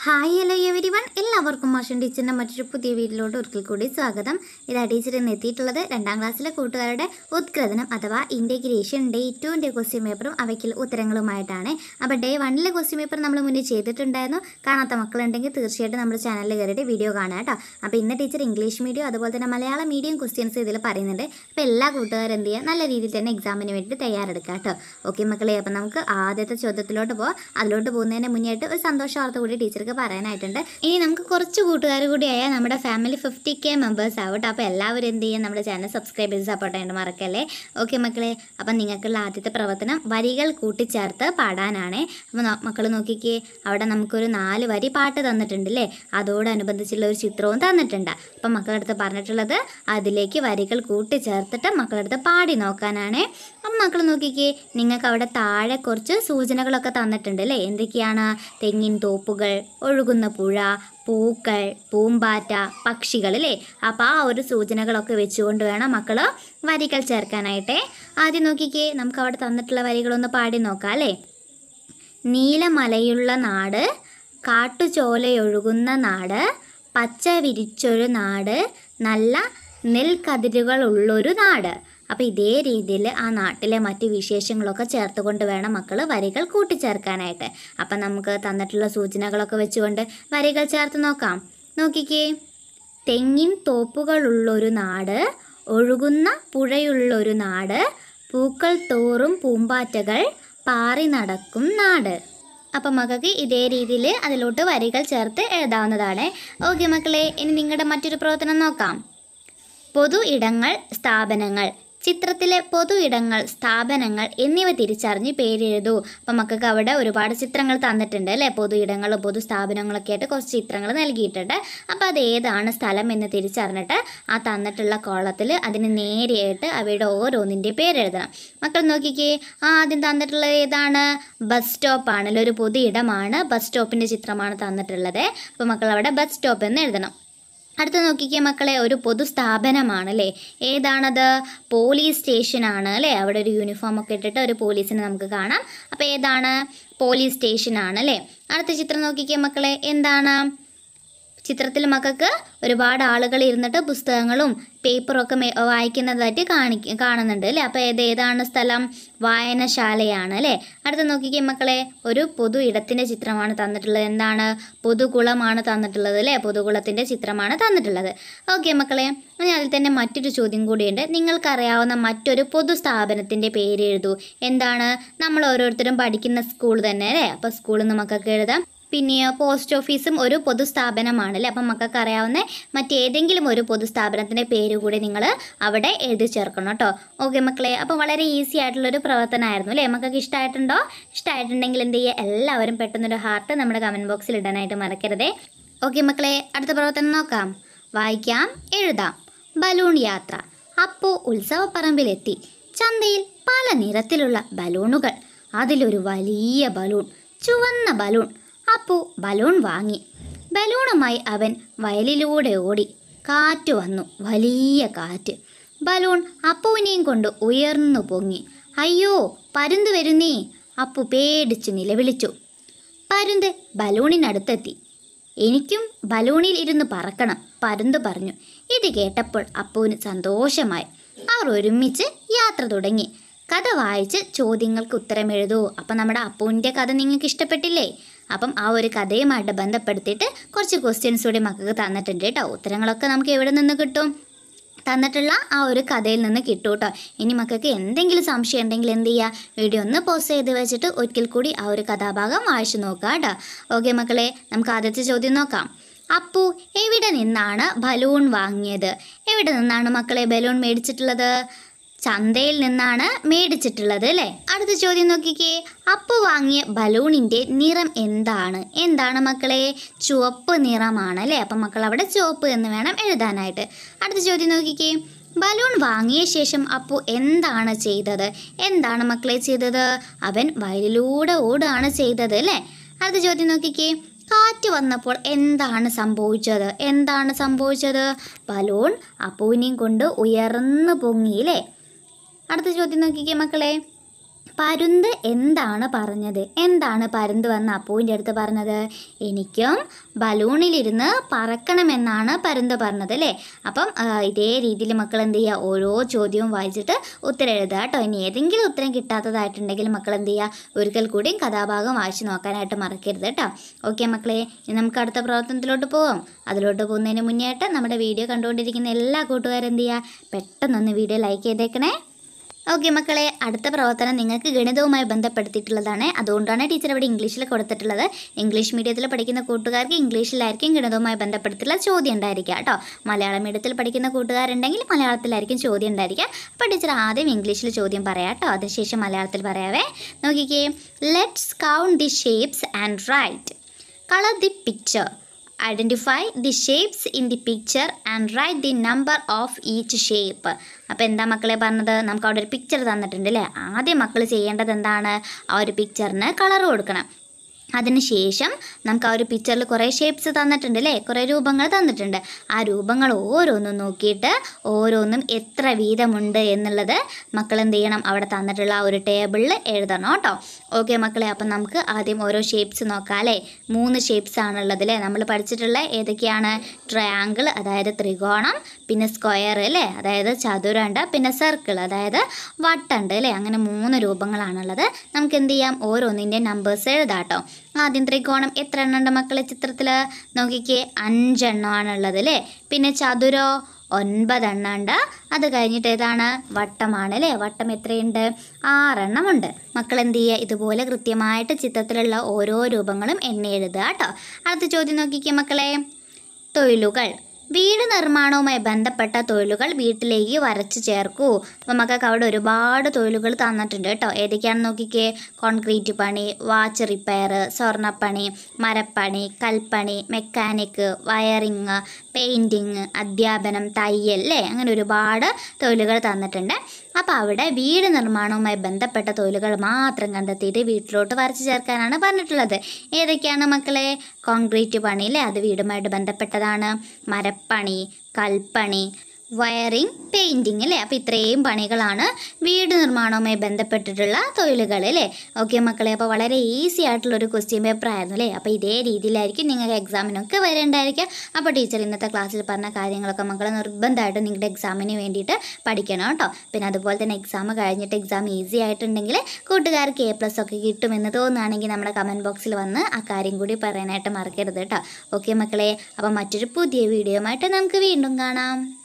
Hi hello every one, എല്ലാവർക്കും മാഷൻ ടീച്ചറിൻ്റെ മറ്റൊരു പുതിയ വീഡിയോയിലോട്ട് ഒരിക്കൽ കൂടി സ്വാഗതം. ഇതാ ടീച്ചർ ഇന്ന് എത്തിയിട്ടുള്ളത് 2ാം ക്ലാസ്സിലെ കൂട്ടുകാരുടെ ഉത്കൃതനം അഥവാ ഇൻറ്റഗ്രേഷൻ ഡേ 2ൻ്റെ ക്വസ്റ്റ്യൻ പേപ്പറും അവയ്ക്കുള്ള ഉത്തരങ്ങളുമായിട്ടാണ്. അപ്പോൾ ഡേ 1ലെ ക്വസ്റ്റ്യൻ പേപ്പർ നമ്മൾ മുന്നേ ചെയ്തിട്ടുണ്ടായിരുന്നു. കാണാത്ത മക്കളുണ്ടെങ്കിൽ തീർച്ചയായിട്ടും നമ്മുടെ ചാനലിൽ കയറിയിട്ട് വീഡിയോ കാണാം കേട്ടോ. അപ്പോൾ ഇന്ന് ടീച്ചർ ഇംഗ്ലീഷ് മീഡിയം അതുപോലെ തന്നെ മലയാളം മീഡിയം ക്വസ്റ്റ്യൻസ് ഇതിൽ പറയുന്നുണ്ട്. അപ്പോൾ എല്ലാ കൂട്ടുകാരും എന്ത് ചെയ്യുക, നല്ല രീതിയിൽ തന്നെ എക്സാമിന് വേണ്ടി തയ്യാറെടുക്കുക കേട്ടോ. ഓക്കെ മക്കളെ, അപ്പോൾ നമുക്ക് ആദ്യത്തെ ചോദ്യത്തിലോട്ട് പോകാം. അതിലോട്ട് പോകുന്നതിന് മുന്നേയായിട്ട് ഒരു സന്തോഷവാർത്ത കൂടി ടീച്ചർക്ക് പറയാനായിട്ടുണ്ട്. ഇനി നമുക്ക് കുറച്ച് കൂട്ടുകാർ കൂടിയായ നമ്മുടെ ഫാമിലി 50K മെമ്പേഴ്സ് ആവട്ടെ. അപ്പോൾ എല്ലാവരും എന്ത് ചെയ്യാം, നമ്മുടെ ചാനൽ സബ്സ്ക്രൈബ് ചെയ്ത് സപ്പോർട്ട് ചെയ്യാൻ മറക്കല്ലേ. ഓക്കെ മക്കളെ, അപ്പം നിങ്ങൾക്കുള്ള ആദ്യത്തെ പ്രവർത്തനം വരികൾ കൂട്ടിച്ചേർത്ത് പാടാനാണ്. അപ്പോൾ മക്കൾ നോക്കിക്കേ, അവിടെ നമുക്കൊരു 4 വരി പാട്ട് തന്നിട്ടുണ്ടല്ലേ, അതോടനുബന്ധിച്ചുള്ള ഒരു ചിത്രവും തന്നിട്ടുണ്ട്. അപ്പം മക്കളടുത്ത് പറഞ്ഞിട്ടുള്ളത് അതിലേക്ക് വരികൾ കൂട്ടിച്ചേർത്തിട്ട് മക്കളടുത്ത് പാടി നോക്കാനാണ്. അപ്പം മക്കൾ നോക്കിക്കേ, നിങ്ങൾക്ക് അവിടെ താഴെ കുറച്ച് സൂചനകളൊക്കെ തന്നിട്ടുണ്ട് അല്ലേ. എന്തൊക്കെയാണ്? തെങ്ങിൻ തോപ്പുകൾ, ഒഴുകുന്ന പുഴ, പൂക്കൾ, പൂമ്പാറ്റ, പക്ഷികൾ അല്ലേ. അപ്പോൾ ആ ഒരു സൂചനകളൊക്കെ വെച്ചുകൊണ്ട് വേണം മക്കൾ വരികൾ ചേർക്കാനായിട്ട്. ആദ്യം നോക്കിക്കേ, നമുക്ക് അവിടെ തന്നിട്ടുള്ള വരികളൊന്ന് പാടി നോക്കാം അല്ലേ. നീലമലയുള്ള നാട്, കാട്ടുചോലയൊഴുകുന്ന നാട്, പച്ച വിരിച്ചൊരു നാട്, നല്ല നെൽക്കതിരുകളുള്ളൊരു നാട്. അപ്പോൾ ഇതേ രീതിയിൽ ആ നാട്ടിലെ മറ്റ് വിശേഷങ്ങളൊക്കെ ചേർത്തുകൊണ്ട് വേണം മക്കൾ വരികൾ കൂട്ടിച്ചേർക്കാനായിട്ട്. അപ്പം നമുക്ക് തന്നിട്ടുള്ള സൂചനകളൊക്കെ വെച്ചുകൊണ്ട് വരികൾ ചേർത്ത് നോക്കാം. നോക്കിക്കേ, തെങ്ങിൻ തോപ്പുകളുള്ളൊരു നാട്, ഒഴുകുന്ന പുഴയുള്ളൊരു നാട്, പൂക്കൾ തോറും പൂമ്പാറ്റകൾ പാറി നടക്കും നാട്. അപ്പം മക്കൾക്ക് ഇതേ രീതിയിൽ അതിലോട്ട് വരികൾ ചേർത്ത് എഴുതാവുന്നതാണ്. ഓക്കെ മക്കളെ, ഇനി നിങ്ങളുടെ മറ്റൊരു പ്രവർത്തനം നോക്കാം. പൊതു ഇടങ്ങൾ, സ്ഥാപനങ്ങൾ. ചിത്രത്തിലെ പൊതു ഇടങ്ങൾ, സ്ഥാപനങ്ങൾ എന്നിവ തിരിച്ചറിഞ്ഞ് പേരെഴുതൂ. അപ്പം മക്കൾക്ക് അവിടെ ഒരുപാട് ചിത്രങ്ങൾ തന്നിട്ടുണ്ട് അല്ലേ. പൊതു ഇടങ്ങളും പൊതു സ്ഥാപനങ്ങളൊക്കെ ആയിട്ട് കുറച്ച് ചിത്രങ്ങൾ നൽകിയിട്ടുണ്ട്. അപ്പോൾ അത് ഏതാണ് സ്ഥലം എന്ന് തിരിച്ചറിഞ്ഞിട്ട് ആ തന്നിട്ടുള്ള കോളത്തിൽ അതിന് നേരെയായിട്ട് അവയുടെ ഓരോന്നിൻ്റെ പേരെഴുതണം. മക്കൾ നോക്കിക്കേ, ആദ്യം തന്നിട്ടുള്ളത് ഏതാണ്? ബസ് സ്റ്റോപ്പ് ആണല്ലോ, ഒരു പൊതു ഇടമാണ്. ബസ് സ്റ്റോപ്പിൻ്റെ ചിത്രമാണ് തന്നിട്ടുള്ളത്. അപ്പോൾ മക്കൾ അവിടെ ബസ് സ്റ്റോപ്പ് എന്ന് എഴുതണം. അടുത്ത നോക്കിക്കേ മക്കളെ, ഒരു പൊതു സ്ഥാപനമാണ് അല്ലേ. ഏതാണത്? പോലീസ് സ്റ്റേഷനാണ് അല്ലേ. അവിടെ ഒരു യൂണിഫോം ഒക്കെ ഇട്ടിട്ട് ഒരു പോലീസിനെ നമുക്ക് കാണാം. അപ്പോൾ ഏതാണ്? പോലീസ് സ്റ്റേഷനാണ് അല്ലേ. അടുത്ത ചിത്രം നോക്കിക്കേ മക്കളെ, എന്താണ്? ചിത്രത്തിൽ മക്കൾക്ക് ഒരുപാട് ആളുകൾ ഇരുന്നിട്ട് പുസ്തകങ്ങളും പേപ്പറൊക്കെ വായിക്കുന്നതായിട്ട് കാണുന്നുണ്ട് അല്ലേ. അപ്പോൾ ഏതാണ് സ്ഥലം? വായനശാലയാണ് അല്ലേ. അടുത്ത നോക്കിക്കേ മക്കളെ, ഒരു പൊതു ഇടത്തിൻ്റെ ചിത്രമാണ് തന്നിട്ടുള്ളത്. എന്താണ്? പൊതുകുളമാണ് തന്നിട്ടുള്ളത് അല്ലേ. പൊതുകുളത്തിൻ്റെ ചിത്രമാണ് തന്നിട്ടുള്ളത്. ഓക്കെ മക്കളെ, ഇനി അതിൽ തന്നെ മറ്റൊരു ചോദ്യം കൂടിയുണ്ട്. നിങ്ങൾക്കറിയാവുന്ന മറ്റൊരു പൊതു സ്ഥാപനത്തിൻ്റെ പേര് എഴുതൂ. എന്താണ്? നമ്മൾ ഓരോരുത്തരും പഠിക്കുന്ന സ്കൂൾ തന്നെ അല്ലേ. അപ്പോൾ സ്കൂളിൽ നിന്ന് മക്കൾക്ക് എഴുതാം. പിന്നെയോ പോസ്റ്റ് ഓഫീസും ഒരു പൊതുസ്ഥാപനമാണ് അല്ലേ. അപ്പം മക്കൾക്ക് അറിയാവുന്ന മറ്റേതെങ്കിലും ഒരു പൊതുസ്ഥാപനത്തിൻ്റെ പേര് കൂടി നിങ്ങൾ അവിടെ എഴുതി ചേർക്കണം കേട്ടോ. ഓക്കെ മക്കളെ, അപ്പോൾ വളരെ ഈസി ആയിട്ടുള്ളൊരു പ്രവർത്തനമായിരുന്നു അല്ലേ. മക്കൾക്ക് ഇഷ്ടമായിട്ടുണ്ടോ? ഇഷ്ടമായിട്ടുണ്ടെങ്കിൽ എന്ത് ചെയ്യുക, എല്ലാവരും പെട്ടെന്നൊരു ഹാർട്ട് നമ്മുടെ കമൻറ്റ് ബോക്സിൽ ഇടാനായിട്ട് മറക്കരുതേ. ഓക്കെ മക്കളെ, അടുത്ത പ്രവർത്തനം നോക്കാം. വായിക്കാം, എഴുതാം. ബലൂൺ യാത്ര. അപ്പു ഉത്സവപ്പറമ്പിലെത്തി. ചന്തയിൽ പല നിറത്തിലുള്ള ബലൂണുകൾ. അതിലൊരു വലിയ ബലൂൺ, ചുവന്ന ബലൂൺ. അപ്പു ബലൂൺ വാങ്ങി. ബലൂണുമായി അവൻ വയലിലൂടെ ഓടി. കാറ്റ് വന്നു, വലിയ കാറ്റ്. ബലൂൺ അപ്പുവിനെയും കൊണ്ട് ഉയർന്നു പൊങ്ങി. അയ്യോ, പരുന്ത് വരുന്നേ! അപ്പു പേടിച്ചു നിലവിളിച്ചു. പരുന്ത് ബലൂണിനടുത്തെത്തി. എനിക്കും ബലൂണിൽ ഇരുന്ന് പറക്കണം, പരുന്ത് പറഞ്ഞു. ഇത് കേട്ടപ്പോൾ അപ്പുവിന് സന്തോഷമായി. അവർ ഒരുമിച്ച് യാത്ര തുടങ്ങി. കഥ വായിച്ച് ചോദ്യങ്ങൾക്ക് ഉത്തരം എഴുതൂ. അപ്പം നമ്മുടെ അപ്പുവിൻ്റെ കഥ നിങ്ങൾക്ക് ഇഷ്ടപ്പെട്ടില്ലേ? അപ്പം ആ ഒരു കഥയുമായിട്ട് ബന്ധപ്പെടുത്തിയിട്ട് കുറച്ച് ക്വസ്റ്റ്യൻസ് കൂടി മക്കൾക്ക് തന്നിട്ടുണ്ട് കേട്ടോ. ഉത്തരങ്ങളൊക്കെ നമുക്ക് എവിടെ നിന്ന് കിട്ടും? തന്നിട്ടുള്ള ആ ഒരു കഥയിൽ നിന്ന് കിട്ടും കേട്ടോ. ഇനി മക്കൾക്ക് എന്തെങ്കിലും സംശയം ഉണ്ടെങ്കിൽ എന്ത് ചെയ്യുക, വീഡിയോ ഒന്ന് പോസ്റ്റ് ചെയ്ത് വെച്ചിട്ട് ഒരിക്കൽ കൂടി ആ ഒരു കഥാഭാഗം വായിച്ചു നോക്കുക കേട്ടോ. ഓക്കെ മക്കളെ, നമുക്ക് ആദ്യത്തെ ചോദ്യം നോക്കാം. അപ്പു എവിടെ നിന്നാണ് ബലൂൺ വാങ്ങിയത്? എവിടെ നിന്നാണ് മക്കളെ ബലൂൺ മേടിച്ചിട്ടുള്ളത്? ചന്തയിൽ നിന്നാണ് മേടിച്ചിട്ടുള്ളത് അല്ലേ. അടുത്ത ചോദ്യം നോക്കിക്കേ, അപ്പു വാങ്ങിയ ബലൂണിൻ്റെ നിറം എന്താണ്? എന്താണ് മക്കളെ? ചുവപ്പ് നിറമാണ് അല്ലേ. അപ്പം മക്കൾ അവിടെ ചുവപ്പ് എന്ന് വേണം എഴുതാനായിട്ട്. അടുത്ത ചോദ്യം നോക്കിക്കേ, ബലൂൺ വാങ്ങിയ ശേഷം അപ്പു എന്താണ് ചെയ്തത്? എന്താണ് മക്കളെ ചെയ്തത്? അവൻ വയലിലൂടെ ഓടുകയാണ് ചെയ്തത് അല്ലേ. അടുത്ത ചോദ്യം നോക്കിക്കേ, കാറ്റ് വന്നപ്പോൾ എന്താണ് സംഭവിച്ചത്? എന്താണ് സംഭവിച്ചത്? ബലൂൺ അപ്പുവിനെയും കൊണ്ട് ഉയർന്നു പൊങ്ങി അല്ലേ. അടുത്ത ചോദ്യം നോക്കിക്കേ മക്കളെ, പരുന്ത് എന്താണ് പറഞ്ഞത്? എന്താണ് പരുന്ത് വന്ന് അപ്പുവിൻ്റെ അടുത്ത് പറഞ്ഞത്? എനിക്കും ബലൂണിലിരുന്ന് പറക്കണമെന്നാണ് പരുന്ത് പറഞ്ഞത് അല്ലേ? അപ്പം ഇതേ രീതിയിൽ മക്കൾ എന്ത് ചെയ്യുക? ഓരോ ചോദ്യവും വായിച്ചിട്ട് ഉത്തരം എഴുതുക കേട്ടോ. ഇനി ഏതെങ്കിലും ഉത്തരം കിട്ടാത്തതായിട്ടുണ്ടെങ്കിൽ മക്കൾ എന്ത് ചെയ്യുക? ഒരിക്കൽ കൂടിയും കഥാഭാഗം വായിച്ച് നോക്കാനായിട്ട് മറക്കരുത് കേട്ടോ. ഓക്കെ മക്കളെ, ഇനി നമുക്ക് അടുത്ത പ്രവർത്തനത്തിലോട്ട് പോകാം. അതിലോട്ട് പോകുന്നതിന് മുന്നേ ആയിട്ട് നമ്മുടെ വീഡിയോ കണ്ടുകൊണ്ടിരിക്കുന്ന എല്ലാ കൂട്ടുകാരും എന്ത് ചെയ്യുക? പെട്ടെന്നൊന്ന് വീഡിയോ ലൈക്ക് ചെയ്തേക്കണേ. ഓക്കെ മക്കളെ, അടുത്ത പ്രവർത്തനം നിങ്ങൾക്ക് ഗണിതവുമായി ബന്ധപ്പെടുത്തിയിട്ടുള്ളതാണ്. അതുകൊണ്ടാണ് ടീച്ചർ ഇവിടെ ഇംഗ്ലീഷിൽ കൊടുത്തിട്ടുള്ളത്. ഇംഗ്ലീഷ് മീഡിയത്തിൽ പഠിക്കുന്ന കൂട്ടുകാർക്ക് ഇംഗ്ലീഷിലായിരിക്കും ഗണിതവുമായി ബന്ധപ്പെടുത്തിയുള്ള ചോദ്യം ഉണ്ടായിരിക്കുക കേട്ടോ. മലയാളം മീഡിയത്തിൽ പഠിക്കുന്ന കൂട്ടുകാരുണ്ടെങ്കിൽ മലയാളത്തിലായിരിക്കും ചോദ്യം ഉണ്ടായിരിക്കുക. അപ്പോൾ ടീച്ചർ ആദ്യം ഇംഗ്ലീഷിൽ ചോദ്യം പറയാം കേട്ടോ, അതിനുശേഷം മലയാളത്തിൽ പറയാവേ. നോക്കിക്കേ. Let's count the shapes and write. Colour the picture. Identify the shapes in the picture and write the number of each shape. അപ്പോൾ എന്താ മക്കളെ പറഞ്ഞത്? നമുക്ക് അവിടെ ഒരു പിക്ചർ തന്നിട്ടുണ്ട് അല്ലേ? ആദ്യം മക്കൾ ചെയ്യേണ്ടത് എന്താണ്? ആ ഒരു പിക്ചറിന് കളർ കൊടുക്കണം. അതിനുശേഷം നമുക്ക് ആ ഒരു പിക്ചറിൽ കുറേ ഷേപ്സ് തന്നിട്ടുണ്ട് അല്ലേ? കുറേ രൂപങ്ങൾ തന്നിട്ടുണ്ട്. ആ രൂപങ്ങൾ ഓരോന്നും നോക്കിയിട്ട് ഓരോന്നും എത്ര വീതമുണ്ട് എന്നുള്ളത് മക്കൾ എന്ത് ചെയ്യണം? അവിടെ തന്നിട്ടുള്ള ആ ഒരു ടേബിളിൽ എഴുതണം കേട്ടോ. ഓക്കെ മക്കളെ, അപ്പം നമുക്ക് ആദ്യം ഓരോ ഷേപ്സ് നോക്കാം അല്ലേ? 3 ഷേപ്സ് ആണുള്ളത് അല്ലേ? നമ്മൾ പഠിച്ചിട്ടുള്ള ഏതൊക്കെയാണ്? ട്രയാങ്കിൾ, അതായത് ത്രികോണം, പിന്നെ സ്ക്വയർ അല്ലേ, അതായത് ചതുരമുണ്ട്, പിന്നെ സർക്കിൾ, അതായത് വട്ടുണ്ട് അല്ലേ? അങ്ങനെ 3 രൂപങ്ങളാണുള്ളത്. നമുക്ക് എന്ത് ചെയ്യാം? ഓരോന്നിൻ്റെ നമ്പേഴ്സ് എഴുതാം കേട്ടോ. ആദ്യം ത്രികോണം എത്ര എണ്ണം ഉണ്ട് മക്കളെ ചിത്രത്തിൽ? നോക്കിക്കേ, 5 എണ്ണമാണുള്ളത് അല്ലേ? പിന്നെ ചതുരോ 9 എണ്ണം ഉണ്ട്. അത് കഴിഞ്ഞിട്ട് ഏതാണ്? വട്ടമാണ് അല്ലേ? വട്ടം എത്രയുണ്ട്? 6 എണ്ണമുണ്ട്. മക്കൾ എന്ത് ചെയ്യുക? ഇതുപോലെ കൃത്യമായിട്ട് ചിത്രത്തിലുള്ള ഓരോ രൂപങ്ങളും എണ്ണി എഴുതുക കേട്ടോ. അടുത്ത ചോദ്യം നോക്കിക്കേ മക്കളെ. തൊഴിലുകൾ. വീട് നിർമ്മാണവുമായി ബന്ധപ്പെട്ട തൊഴിലുകൾ വീട്ടിലേക്ക് വരച്ച് ചേർക്കൂ. അപ്പോൾ മക്കൾക്ക് അവിടെ ഒരുപാട് തൊഴിലുകൾ തന്നിട്ടുണ്ട് കേട്ടോ. ഏതൊക്കെയാണെന്ന് നോക്കിക്കേ. കോൺക്രീറ്റ് പണി, വാച്ച് റിപ്പയർ, സ്വർണ്ണപ്പണി, മരപ്പണി, കൽപ്പണി, മെക്കാനിക്ക്, വയറിങ്, പെയിൻറ്റിങ്, അധ്യാപനം, തയ്യൽ അല്ലേ? അങ്ങനെ ഒരുപാട് തൊഴിലുകൾ തന്നിട്ടുണ്ട്. അപ്പോൾ അവിടെ വീട് നിർമ്മാണവുമായി ബന്ധപ്പെട്ട തൊഴിലുകൾ മാത്രം കണ്ടെത്തിയിട്ട് വീട്ടിലോട്ട് വരച്ച് ചേർക്കാനാണ് പറഞ്ഞിട്ടുള്ളത്. ഏതൊക്കെയാണ് മക്കളെ? കോൺക്രീറ്റ് പണി അല്ലേ? അത് വീടുമായിട്ട് ബന്ധപ്പെട്ടതാണ്. മരപ്പണി, കൽപ്പണി, വയറിങ്, പെയിൻറ്റിങ് അല്ലേ? അപ്പോൾ ഇത്രയും പണികളാണ് വീട് നിർമ്മാണവുമായി ബന്ധപ്പെട്ടിട്ടുള്ള തൊഴിലുകൾ അല്ലേ? ഓക്കെ മക്കളെ, അപ്പോൾ വളരെ ഈസി ആയിട്ടുള്ളൊരു ക്വസ്റ്റ്യൻ പേപ്പർ ആയിരുന്നു അല്ലേ? അപ്പോൾ ഇതേ രീതിയിലായിരിക്കും നിങ്ങൾക്ക് എക്സാമിനൊക്കെ വരേണ്ടായിരിക്കുക. അപ്പോൾ ടീച്ചർ ഇന്നത്തെ ക്ലാസ്സിൽ പറഞ്ഞ കാര്യങ്ങളൊക്കെ മക്കൾ നിർബന്ധമായിട്ടും നിങ്ങളുടെ എക്സാമിന് വേണ്ടിയിട്ട് പഠിക്കണം കേട്ടോ. പിന്നെ അതുപോലെ തന്നെ എക്സാം കഴിഞ്ഞിട്ട് എക്സാം ഈസി ആയിട്ടുണ്ടെങ്കിൽ കൂട്ടുകാർക്ക് A+ ഒക്കെ കിട്ടുമെന്ന് തോന്നുകയാണെങ്കിൽ നമ്മുടെ കമൻറ്റ് ബോക്സിൽ വന്ന് ആ കാര്യം കൂടി പറയാനായിട്ട് മറക്കരുത് കേട്ടോ. ഓക്കെ മക്കളെ, അപ്പോൾ മറ്റൊരു പുതിയ വീഡിയോയുമായിട്ട് നമുക്ക് വീണ്ടും കാണാം.